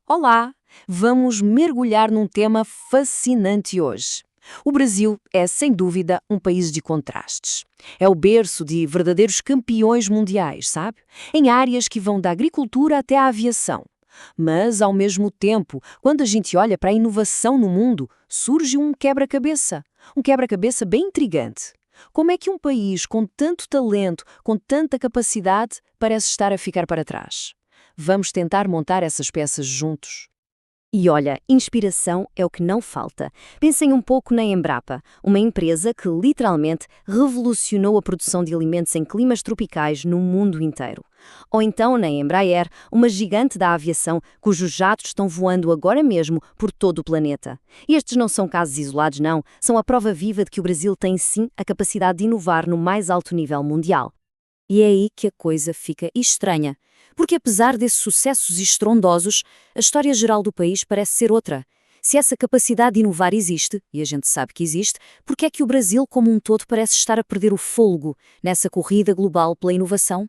Olá! Vamos mergulhar num tema fascinante hoje. O Brasil é, sem dúvida, um país de contrastes. É o berço de verdadeiros campeões mundiais, sabe? Em áreas que vão da agricultura até a aviação. Mas, ao mesmo tempo, quando a gente olha para a inovação no mundo, surge um quebra-cabeça. Um quebra-cabeça bem intrigante. Como é que um país com tanto talento, com tanta capacidade, parece estar a ficar para trás? Vamos tentar montar essas peças juntos. E olha, inspiração é o que não falta. Pensem um pouco na Embrapa, uma empresa que literalmente revolucionou a produção de alimentos em climas tropicais no mundo inteiro. Ou então na Embraer, uma gigante da aviação cujos jatos estão voando agora mesmo por todo o planeta. E estes não são casos isolados, não. São a prova viva de que o Brasil tem sim a capacidade de inovar no mais alto nível mundial. E é aí que a coisa fica estranha. Porque apesar desses sucessos estrondosos, a história geral do país parece ser outra. Se essa capacidade de inovar existe, e a gente sabe que existe, por que é que o Brasil como um todo parece estar a perder o fôlego nessa corrida global pela inovação?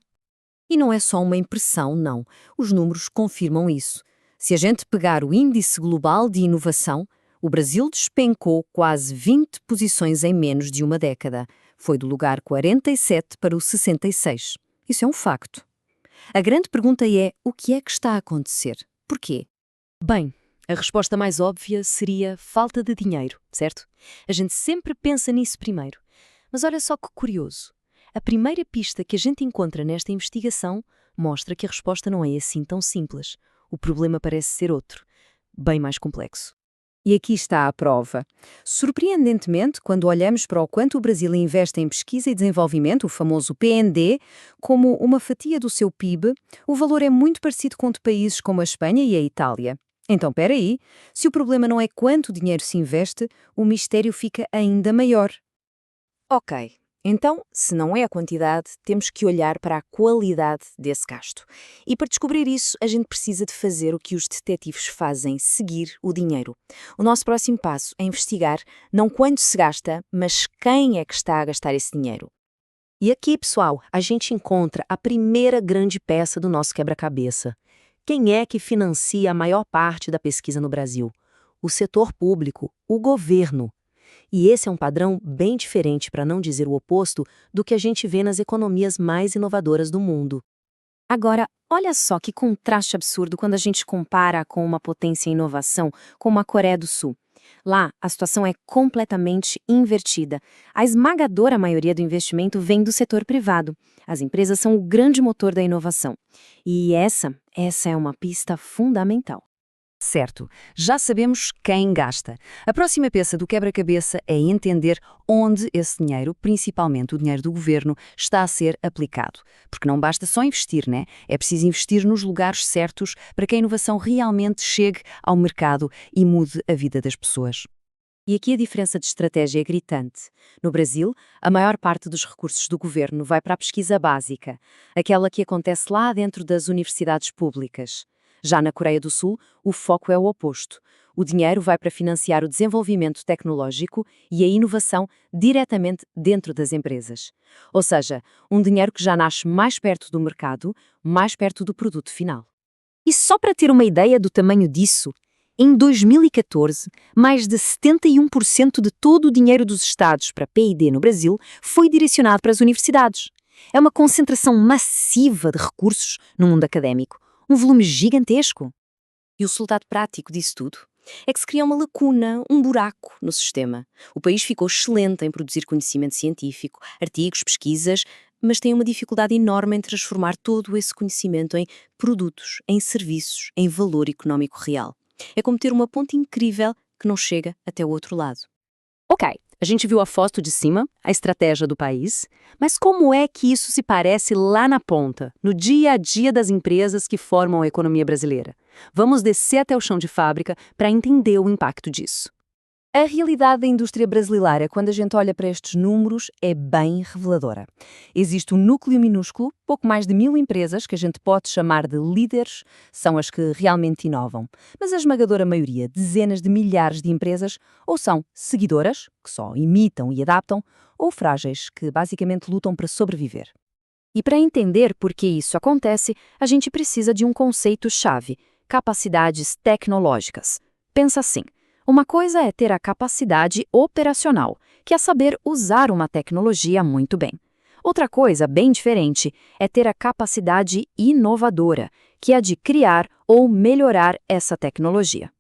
E não é só uma impressão, não. Os números confirmam isso. Se a gente pegar o Índice Global de Inovação, o Brasil despencou quase 20 posições em menos de uma década. Foi do lugar 47 para o 66. Isso é um facto. A grande pergunta é, o que é que está a acontecer? Porquê? Bem, a resposta mais óbvia seria falta de dinheiro, certo? A gente sempre pensa nisso primeiro. Mas olha só que curioso. A primeira pista que a gente encontra nesta investigação mostra que a resposta não é assim tão simples. O problema parece ser outro, bem mais complexo. E aqui está a prova. Surpreendentemente, quando olhamos para o quanto o Brasil investe em pesquisa e desenvolvimento, o famoso PND, como uma fatia do seu PIB, o valor é muito parecido com de países como a Espanha e a Itália. Então, espera aí, se o problema não é quanto dinheiro se investe, o mistério fica ainda maior. Ok, então, se não é a quantidade, temos que olhar para a qualidade desse gasto. E para descobrir isso, a gente precisa de fazer o que os detetives fazem, seguir o dinheiro. O nosso próximo passo é investigar não quanto se gasta, mas quem é que está a gastar esse dinheiro. E aqui, pessoal, a gente encontra a primeira grande peça do nosso quebra-cabeça. Quem é que financia a maior parte da pesquisa no Brasil? O setor público, o governo. E esse é um padrão bem diferente, para não dizer o oposto, do que a gente vê nas economias mais inovadoras do mundo. Agora, olha só que contraste absurdo quando a gente compara com uma potência em inovação como a Coreia do Sul. Lá, a situação é completamente invertida. A esmagadora maioria do investimento vem do setor privado. As empresas são o grande motor da inovação. E essa é uma pista fundamental. Certo, já sabemos quem gasta. A próxima peça do quebra-cabeça é entender onde esse dinheiro, principalmente o dinheiro do governo, está a ser aplicado. Porque não basta só investir, né? É preciso investir nos lugares certos para que a inovação realmente chegue ao mercado e mude a vida das pessoas. E aqui a diferença de estratégia é gritante. No Brasil, a maior parte dos recursos do governo vai para a pesquisa básica, aquela que acontece lá dentro das universidades públicas. Já na Coreia do Sul, o foco é o oposto. O dinheiro vai para financiar o desenvolvimento tecnológico e a inovação diretamente dentro das empresas. Ou seja, um dinheiro que já nasce mais perto do mercado, mais perto do produto final. E só para ter uma ideia do tamanho disso, em 2014, mais de 71% de todo o dinheiro dos Estados para P&D no Brasil foi direcionado para as universidades. É uma concentração massiva de recursos no mundo académico. Um volume gigantesco. E o resultado prático disso tudo é que se cria uma lacuna, um buraco no sistema. O país ficou excelente em produzir conhecimento científico, artigos, pesquisas, mas tem uma dificuldade enorme em transformar todo esse conhecimento em produtos, em serviços, em valor económico real. É como ter uma ponte incrível que não chega até o outro lado. Ok, a gente viu a foto de cima, a estratégia do país, mas como é que isso se parece lá na ponta, no dia a dia das empresas que formam a economia brasileira? Vamos descer até o chão de fábrica para entender o impacto disso. A realidade da indústria brasileira, quando a gente olha para estes números, é bem reveladora. Existe um núcleo minúsculo, pouco mais de 1000 empresas, que a gente pode chamar de líderes, são as que realmente inovam. Mas a esmagadora maioria, dezenas de milhares de empresas, ou são seguidoras, que só imitam e adaptam, ou frágeis, que basicamente lutam para sobreviver. E para entender por que isso acontece, a gente precisa de um conceito-chave, capacidades tecnológicas. Pensa assim, uma coisa é ter a capacidade operacional, que é saber usar uma tecnologia muito bem. Outra coisa bem diferente é ter a capacidade inovadora, que é a de criar ou melhorar essa tecnologia.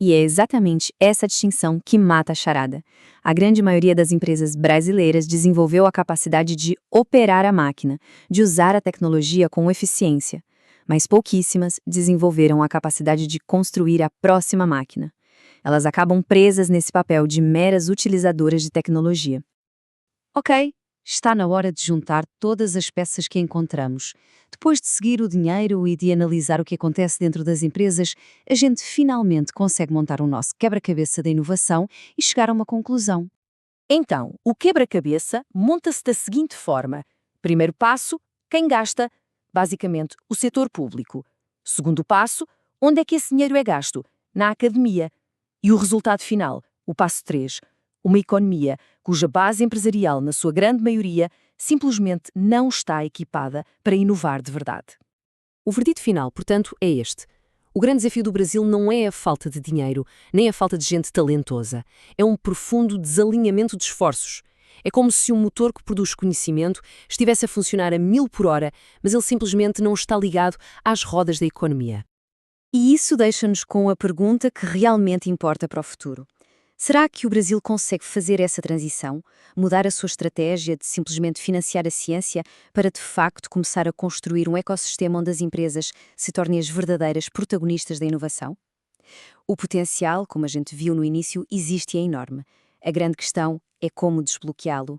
E é exatamente essa distinção que mata a charada. A grande maioria das empresas brasileiras desenvolveu a capacidade de operar a máquina, de usar a tecnologia com eficiência, mas pouquíssimas desenvolveram a capacidade de construir a próxima máquina. Elas acabam presas nesse papel de meras utilizadoras de tecnologia. Ok, está na hora de juntar todas as peças que encontramos. Depois de seguir o dinheiro e de analisar o que acontece dentro das empresas, a gente finalmente consegue montar o nosso quebra-cabeça da inovação e chegar a uma conclusão. Então, o quebra-cabeça monta-se da seguinte forma. Primeiro passo, quem gasta? Basicamente, o setor público. Segundo passo, onde é que esse dinheiro é gasto? Na academia. E o resultado final, o passo 3, uma economia cuja base empresarial, na sua grande maioria, simplesmente não está equipada para inovar de verdade. O verdito final, portanto, é este. O grande desafio do Brasil não é a falta de dinheiro, nem a falta de gente talentosa. É um profundo desalinhamento de esforços. É como se um motor que produz conhecimento estivesse a funcionar a 1000 por hora, mas ele simplesmente não está ligado às rodas da economia. E isso deixa-nos com a pergunta que realmente importa para o futuro. Será que o Brasil consegue fazer essa transição, mudar a sua estratégia de simplesmente financiar a ciência para de facto começar a construir um ecossistema onde as empresas se tornem as verdadeiras protagonistas da inovação? O potencial, como a gente viu no início, existe e é enorme. A grande questão é como desbloqueá-lo